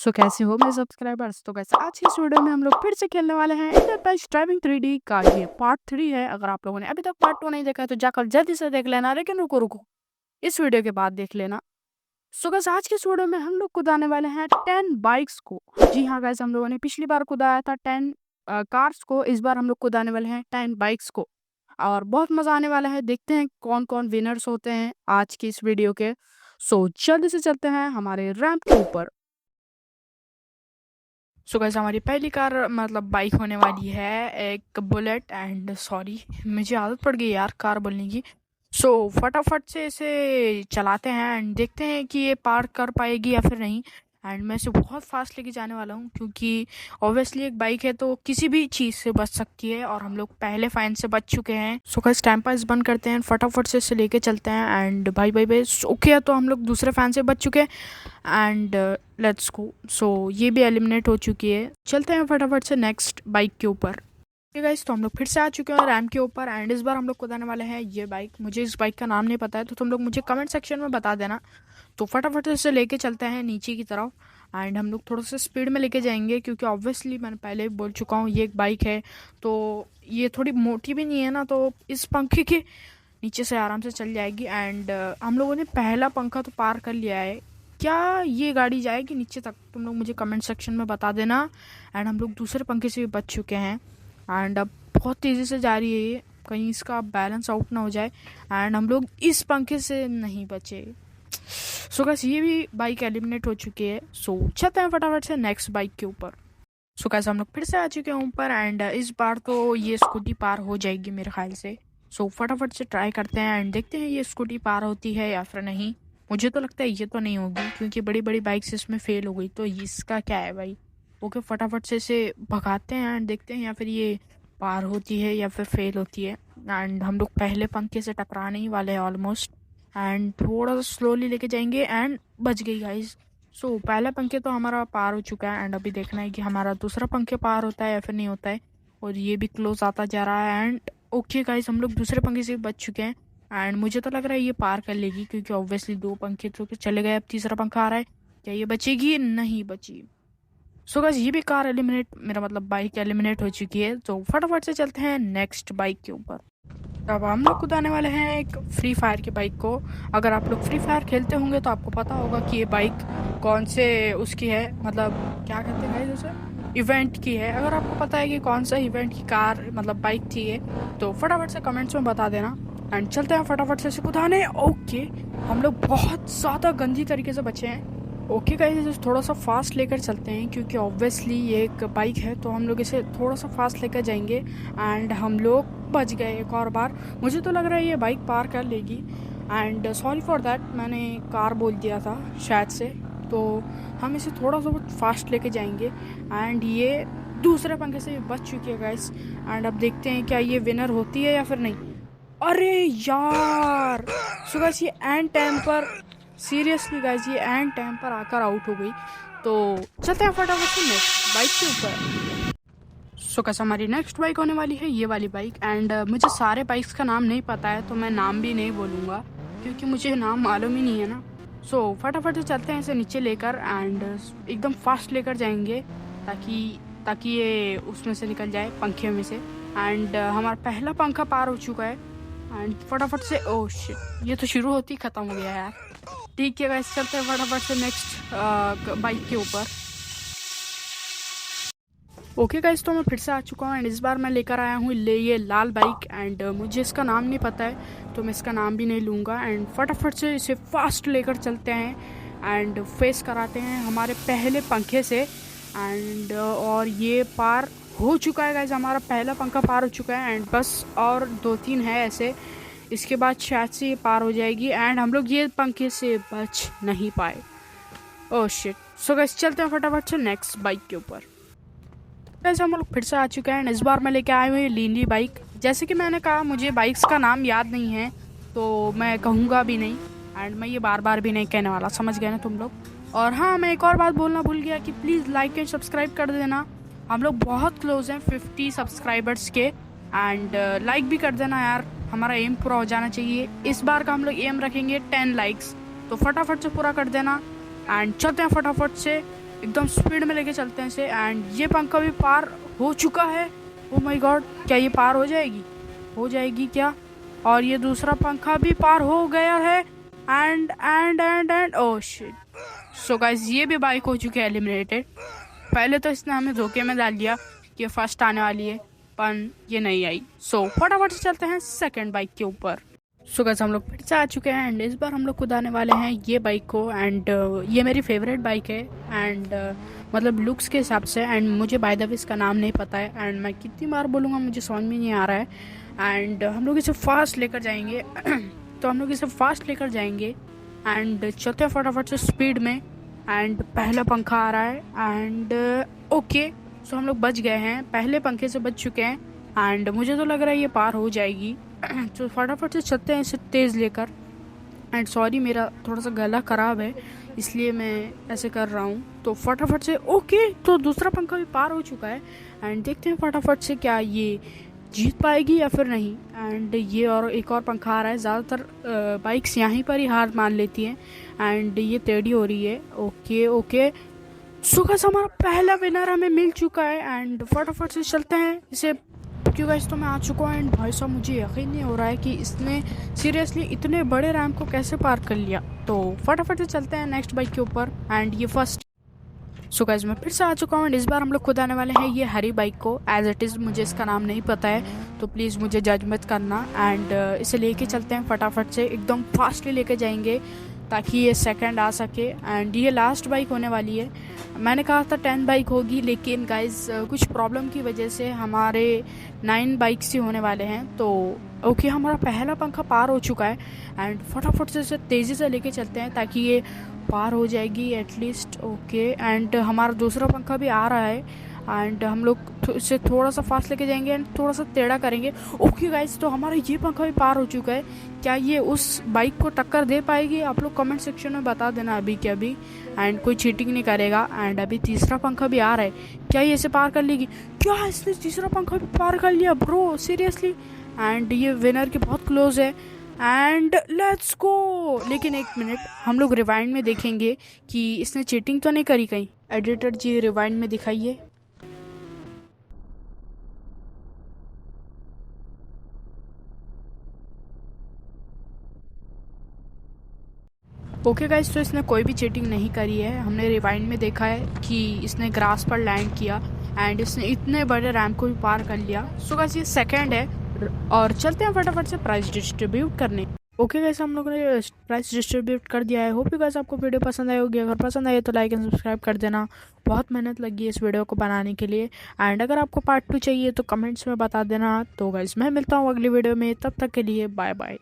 सो कैसे हो मेरे सब्सक्राइबर्स। तो कैसे आज की इस वीडियो में हम लोग फिर से खेलने वाले हैं एंटरप्राइज ड्राइविंग 3D का ये पार्ट 3 है। अगर आप लोगों ने अभी तक पार्ट 2 नहीं देखा है तो जाकर जल्दी से देख लेना, लेकिन रुको रुको, इस वीडियो के बाद देख लेना। सो गाइस आज की इस वीडियो में हम लोग कुदाने वाले हैं 10 बाइक्स को। जी हाँ गाइस, हम लोगों ने पिछली बार कुदाया था 10 कार्स को, इस बार हम लोग कुदाने वाले हैं 10 बाइक्स को और बहुत मजा आने वाला है। देखते हैं कौन कौन विनर्स होते हैं आज की इस वीडियो के। सो जल्दी से चलते हैं हमारे रैंप के ऊपर। सो गाइस हमारी पहली कार मतलब बाइक होने वाली है एक बुलेट। एंड सॉरी, मुझे आदत पड़ गई यार कार बोलने की। सो फटाफट से इसे चलाते हैं एंड देखते हैं कि ये पार कर पाएगी या फिर नहीं। एंड मैं इसे बहुत फास्ट लेके जाने वाला हूँ क्योंकि ऑब्वियसली एक बाइक है तो किसी भी चीज़ से बच सकती है और हम लोग पहले फाइन से बच चुके हैं। सो गाइस टाइम पास बंद करते हैं, फटाफट से इसे लेके चलते हैं। एंड भाई भाई भाई ओके है, तो हम लोग दूसरे फैन से बच चुके हैं एंड लेट्स गो। सो ये भी एलिमिनेट हो चुकी है। चलते हैं फटाफट से नेक्स्ट बाइक के ऊपर। गाइस तो हम लोग फिर से आ चुके हैं रैम के ऊपर एंड इस बार हम लोग कुदाने वाले हैं ये बाइक। मुझे इस बाइक का नाम नहीं पता है तो तुम लोग मुझे कमेंट सेक्शन में बता देना। तो फटाफट से लेके चलते हैं नीचे की तरफ एंड हम लोग थोड़ा सा स्पीड में लेके जाएंगे क्योंकि ऑब्वियसली मैंने पहले भी बोल चुका हूँ ये एक बाइक है तो ये थोड़ी मोटी भी नहीं है ना, तो इस पंखे के नीचे से आराम से चल जाएगी। एंड हम लोगों ने पहला पंखा तो पार कर लिया है। क्या ये गाड़ी जाएगी नीचे तक, तुम लोग मुझे कमेंट सेक्शन में बता देना। एंड हम लोग दूसरे पंखे से भी बच चुके हैं एंड अब बहुत तेज़ी से जा रही है ये, कहीं इसका बैलेंस आउट ना हो जाए। एंड हम लोग इस पंखे से नहीं बचे। सो गाइस ये भी बाइक एलिमिनेट हो चुकी है। सो चलते हैं फटाफट से नेक्स्ट बाइक के ऊपर। सो गाइस हम लोग फिर से आ चुके हैं ऊपर एंड इस बार तो ये स्कूटी पार हो जाएगी मेरे ख्याल से। सो फटाफट से ट्राई करते हैं एंड देखते हैं ये स्कूटी पार होती है या फिर नहीं। मुझे तो लगता है ये तो नहीं होगी क्योंकि बड़ी बड़ी बाइक्स इसमें फेल हो गई, तो इसका क्या है भाई। ओके फटाफट से इसे भगाते हैं एंड देखते हैं या फिर ये पार होती है या फिर फेल होती है। एंड हम लोग पहले पंखे से टकराने ही वाले हैं ऑलमोस्ट एंड थोड़ा सा स्लोली लेके जाएंगे एंड बच गई गाइस। सो पहला पंखे तो हमारा पार हो चुका है एंड अभी देखना है कि हमारा दूसरा पंखे पार होता है या फिर नहीं होता है। और ये भी क्लोज आता जा रहा है एंड ओके गाइस हम लोग दूसरे पंखे से बच चुके हैं एंड मुझे तो लग रहा है ये पार कर लेगी क्योंकि ऑब्वियसली 2 पंखे तो चले गए, अब तीसरा पंखा आ रहा है। क्या ये बचेगी? नहीं बची। सो गाइस ये भी कार एलिमिनेट, मेरा मतलब बाइक एलिमिनेट हो चुकी है। तो फटाफट से चलते हैं नेक्स्ट बाइक के ऊपर। अब हम लोग कुदाने वाले हैं एक फ्री फायर की बाइक को। अगर आप लोग फ्री फायर खेलते होंगे तो आपको पता होगा कि ये बाइक कौन से उसकी है, मतलब क्या कहते हैं उसे, इवेंट की है। अगर आपको पता है कि कौन सा इवेंट की कार मतलब बाइक थी ये तो फटाफट से कमेंट्स में बता देना। एंड चलते हैं फटाफट से कुदाने। ओके हम लोग बहुत ज़्यादा गंदी तरीके से बचे हैं। ओके गाइस थोड़ा सा फास्ट लेकर चलते हैं क्योंकि ऑब्वियसली ये एक बाइक है तो हम लोग इसे थोड़ा सा फास्ट लेकर जाएंगे। एंड हम लोग बच गए एक और बार। मुझे तो लग रहा है ये बाइक पार कर लेगी एंड सॉरी फॉर दैट, मैंने कार बोल दिया था शायद से। तो हम इसे थोड़ा सा फास्ट लेके जाएंगे एंड ये दूसरे पंखे से बच चुकी है गाइस। एंड अब देखते हैं क्या ये विनर होती है या फिर नहीं। अरे यार सो गाइस ये एंड टाइम पर, सीरियसली गाइस ये एंड टाइम पर आकर आउट हो गई। तो चलते हैं फटाफट से नेक्स्ट बाइक के ऊपर। सो गाइस हमारी नेक्स्ट बाइक होने वाली है ये वाली बाइक एंड मुझे सारे बाइक्स का नाम नहीं पता है तो मैं नाम भी नहीं बोलूँगा क्योंकि मुझे नाम मालूम ही नहीं है ना। सो फटाफट से चलते हैं इसे नीचे लेकर एंड एकदम फास्ट लेकर जाएंगे ताकि ताकि ये उसमें से निकल जाए, पंखे में से। एंड हमारा पहला पंखा पार हो चुका है एंड फटाफट से, ओह शिट ये तो शुरू होती ही ख़त्म हो गया यार। ठीक है गाइस चलते हैं फटाफट से नेक्स्ट बाइक के ऊपर। ओके गाइस तो मैं फिर से आ चुका हूँ एंड इस बार मैं लेकर आया हूँ ये लाल बाइक एंड मुझे इसका नाम नहीं पता है तो मैं इसका नाम भी नहीं लूँगा। एंड फटाफट से इसे फास्ट लेकर चलते हैं एंड फेस कराते हैं हमारे पहले पंखे से। एंड और ये पार हो चुका है गाइस, हमारा पहला पंखा पार हो चुका है एंड बस और 2-3 है ऐसे, इसके बाद शायद से ये पार हो जाएगी। एंड हम लोग ये पंखे से बच नहीं पाए। Oh shit. सो गाइस चलते हैं फटाफट से नेक्स्ट बाइक के ऊपर। गाइस हम लोग फिर से आ चुके हैं इस बार मैं लेके आए हुए लीली बाइक। जैसे कि मैंने कहा मुझे बाइक्स का नाम याद नहीं है तो मैं कहूँगा भी नहीं एंड मैं ये बार बार भी नहीं कहने वाला, समझ गए ना तुम लोग। और हाँ मैं एक और बात बोलना भूल गया कि प्लीज़ लाइक एंड सब्सक्राइब कर देना। हम लोग बहुत क्लोज हैं 50 सब्सक्राइबर्स के एंड लाइक भी कर देना यार, हमारा एम पूरा हो जाना चाहिए। इस बार का हम लोग एम रखेंगे 10 लाइक्स, तो फटाफट से पूरा कर देना। एंड चलते हैं फटाफट से एकदम स्पीड में लेके चलते हैं इसे। एंड ये पंखा भी पार हो चुका है। ओ माय गॉड, क्या ये पार हो जाएगी? हो जाएगी क्या? और ये दूसरा पंखा भी पार हो गया है। And oh shit. So guys, ये भी बाइक हो चुकी है एलिमिनेटेड। पहले तो इसने हमें धोखे में डाल दिया कि ये फर्स्ट आने वाली है, पर ये नहीं आई। सो फटाफट से चलते हैं सेकंड बाइक के ऊपर। सो गाइस, हम लोग फिर से आ चुके हैं एंड इस बार हम लोग कुदाने वाले हैं ये बाइक को। एंड ये मेरी फेवरेट बाइक है एंड मतलब लुक्स के हिसाब से। एंड मुझे बाय द वे इसका नाम नहीं पता है एंड मैं कितनी बार बोलूँगा मुझे समझ में नहीं आ रहा है। एंड हम लोग इसे फास्ट लेकर जाएंगे तो हम लोग इसे फास्ट लेकर जाएंगे एंड चलते हैं फटाफट से स्पीड में। एंड पहला पंखा आ रहा है एंड ओके, सो हम लोग बच गए हैं, पहले पंखे से बच चुके हैं। एंड मुझे तो लग रहा है ये पार हो जाएगी। तो फटाफट से चलते हैं इसे तेज़ लेकर। एंड सॉरी, मेरा थोड़ा सा गला ख़राब है इसलिए मैं ऐसे कर रहा हूँ। तो फटाफट से ओके, तो दूसरा पंखा भी पार हो चुका है। एंड देखते हैं फटाफट से क्या ये जीत पाएगी या फिर नहीं। एंड ये और एक और पंखा आ रहा है। ज़्यादातर बाइक्स यहीं पर ही हार मान लेती हैं एंड ये टेढ़ी हो रही है। ओके ओके, सो गाइस, हमारा पहला विनर हमें मिल चुका है। एंड फटाफट से चलते हैं इसे, क्योंकि गाइस तो मैं आ चुका हूँ। एंड भाई साहब, मुझे यकीन नहीं हो रहा है कि इसने सीरियसली इतने बड़े रैंप को कैसे पार कर लिया। तो फटाफट से चलते हैं नेक्स्ट बाइक के ऊपर। एंड ये फर्स्ट। सो गाइस, मैं फिर से आ चुका हूँ। इस बार हम लोग खुद आने वाले हैं ये हरी बाइक को। एज इट इज़ मुझे इसका नाम नहीं पता है तो प्लीज़ मुझे जज मत करना। एंड इसे लेके चलते हैं फटाफट से, एकदम फास्टली लेके जाएंगे ताकि ये सेकंड आ सके। एंड ये लास्ट बाइक होने वाली है। मैंने कहा था 10 बाइक होगी, लेकिन गाइस कुछ प्रॉब्लम की वजह से हमारे 9 बाइक्स ही होने वाले हैं। तो ओके, हमारा पहला पंखा पार हो चुका है एंड फटाफट से इसे तेज़ी से लेके चलते हैं ताकि ये पार हो जाएगी एटलीस्ट। ओके, एंड हमारा दूसरा पंखा भी आ रहा है एंड हम लोग इसे थोड़ा सा फास्ट लेके जाएंगे एंड थोड़ा सा टेढ़ा करेंगे। ओके गाइस, तो हमारा ये पंखा भी पार हो चुका है। क्या ये उस बाइक को टक्कर दे पाएगी? आप लोग कमेंट सेक्शन में बता देना अभी के अभी। एंड कोई चीटिंग नहीं करेगा। एंड अभी तीसरा पंखा भी आ रहा है, क्या ये इसे पार कर लेगी? क्या इसने तीसरा पंखा भी पार कर लिया ब्रो, सीरियसली? एंड ये विनर के बहुत क्लोज है। And let's go. लेकिन एक मिनट, हम लोग रिवाइंड में देखेंगे कि इसने चीटिंग तो नहीं करी कहीं। एडिटर जी, रिवाइंड में दिखाइए। ओके गाइस, तो इसने कोई भी चीटिंग नहीं करी है। हमने रिवाइंड में देखा है कि इसने ग्रास पर लैंड किया एंड इसने इतने बड़े रैंप को भी पार कर लिया। सो गाइस, ये सेकंड है और चलते हैं फटाफट से प्राइस डिस्ट्रीब्यूट करने। ओके गाइस, हम लोगों ने प्राइस डिस्ट्रीब्यूट कर दिया है। होप यू गाइस आपको वीडियो पसंद आई होगी। अगर पसंद आई तो लाइक एंड सब्सक्राइब कर देना। बहुत मेहनत लगी है इस वीडियो को बनाने के लिए। एंड अगर आपको पार्ट 2 चाहिए तो कमेंट्स में बता देना। तो गाइस, मैं मिलता हूँ अगली वीडियो में, तब तक के लिए बाय बाय।